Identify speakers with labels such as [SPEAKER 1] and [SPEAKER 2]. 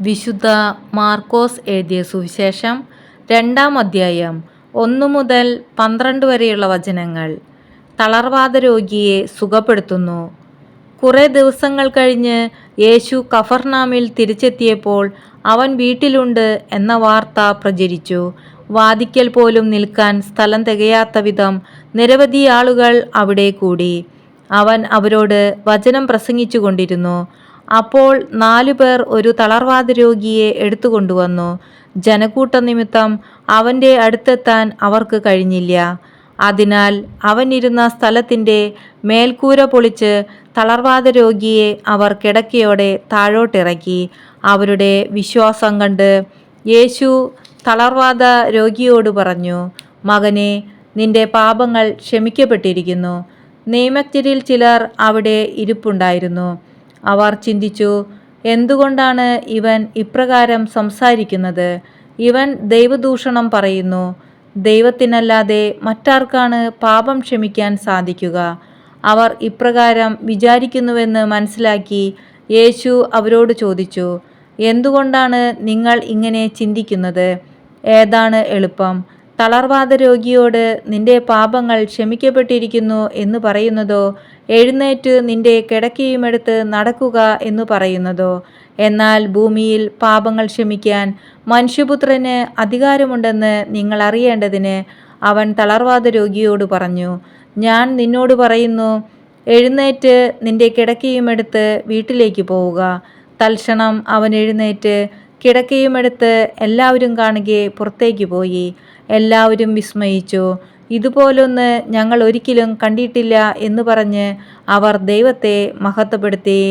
[SPEAKER 1] വിശുദ്ധ മാർക്കോസ് എഴുതിയ സുവിശേഷം 2-ാം അധ്യായം 1 മുതൽ 12 വരെയുള്ള വചനങ്ങൾ. തളർവാത രോഗിയെ സുഖപ്പെടുത്തുന്നു. കുറേ ദിവസങ്ങൾ കഴിഞ്ഞ് യേശു കഫർനാമിൽ തിരിച്ചെത്തിയപ്പോൾ അവൻ വീട്ടിലുണ്ട് എന്ന വാർത്ത പ്രചരിച്ചു. വാതിക്കൽ പോലും നിൽക്കാൻ സ്ഥലം തികയാത്ത വിധം നിരവധി ആളുകൾ അവിടെ കൂടി. അവൻ അവരോട് വചനം പ്രസംഗിച്ചു കൊണ്ടിരുന്നു. അപ്പോൾ 4 പേർ ഒരു തളർവാത രോഗിയെ എടുത്തുകൊണ്ടുവന്നു. ജനക്കൂട്ട നിമിത്തം അവൻ്റെ അടുത്തെത്താൻ അവർക്ക് കഴിഞ്ഞില്ല. അതിനാൽ അവൻ ഇരുന്ന സ്ഥലത്തിൻ്റെ മേൽക്കൂര പൊളിച്ച് തളർവാത രോഗിയെ അവർ കിടക്കയോടെ താഴോട്ടിറക്കി. അവരുടെ വിശ്വാസം കണ്ട് യേശു തളർവാത രോഗിയോട് പറഞ്ഞു, മകനെ, നിന്റെ പാപങ്ങൾ ക്ഷമിക്കപ്പെട്ടിരിക്കുന്നു. നിയമജ്ഞരിൽ ചിലർ അവിടെ ഇരിപ്പുണ്ടായിരുന്നു. അവർ ചിന്തിച്ചു, എന്തുകൊണ്ടാണ് ഇവൻ ഇപ്രകാരം സംസാരിക്കുന്നത്? ഇവൻ ദൈവദൂഷണം പറയുന്നു. ദൈവത്തിനല്ലാതെ മറ്റാർക്കാണ് പാപം ക്ഷമിക്കാൻ സാധിക്കുക? അവർ ഇപ്രകാരം വിചാരിക്കുന്നുവെന്ന് മനസ്സിലാക്കി യേശു അവരോട് ചോദിച്ചു, എന്തുകൊണ്ടാണ് നിങ്ങൾ ഇങ്ങനെ ചിന്തിക്കുന്നത്? ഏതാണ് എളുപ്പം, തളർവാത രോഗിയോട് നിന്റെ പാപങ്ങൾ ക്ഷമിക്കപ്പെട്ടിരിക്കുന്നു എന്ന് പറയുന്നതോ, എഴുന്നേറ്റ് നിന്റെ കിടക്കയുമെടുത്ത് നടക്കുക എന്ന് പറയുന്നതോ? എന്നാൽ ഭൂമിയിൽ പാപങ്ങൾ ക്ഷമിക്കാൻ മനുഷ്യപുത്രന് അധികാരമുണ്ടെന്ന് നിങ്ങൾ അറിയേണ്ടതിന് അവൻ തളർവാത രോഗിയോട് പറഞ്ഞു, ഞാൻ നിന്നോട് പറയുന്നു, എഴുന്നേറ്റ് നിന്റെ കിടക്കയുമെടുത്ത് വീട്ടിലേക്ക് പോവുക. തൽക്ഷണം അവൻ എഴുന്നേറ്റ് കിടക്കയുമെടുത്ത് എല്ലാവരും കാണുകെ പുറത്തേക്ക് പോയി. എല്ലാവരും വിസ്മയിച്ചു. ഇതുപോലൊന്ന് ഞങ്ങൾ ഒരിക്കലും കണ്ടിട്ടില്ല എന്ന് പറഞ്ഞ് അവർ ദൈവത്തെ മഹത്വപ്പെടുത്തി.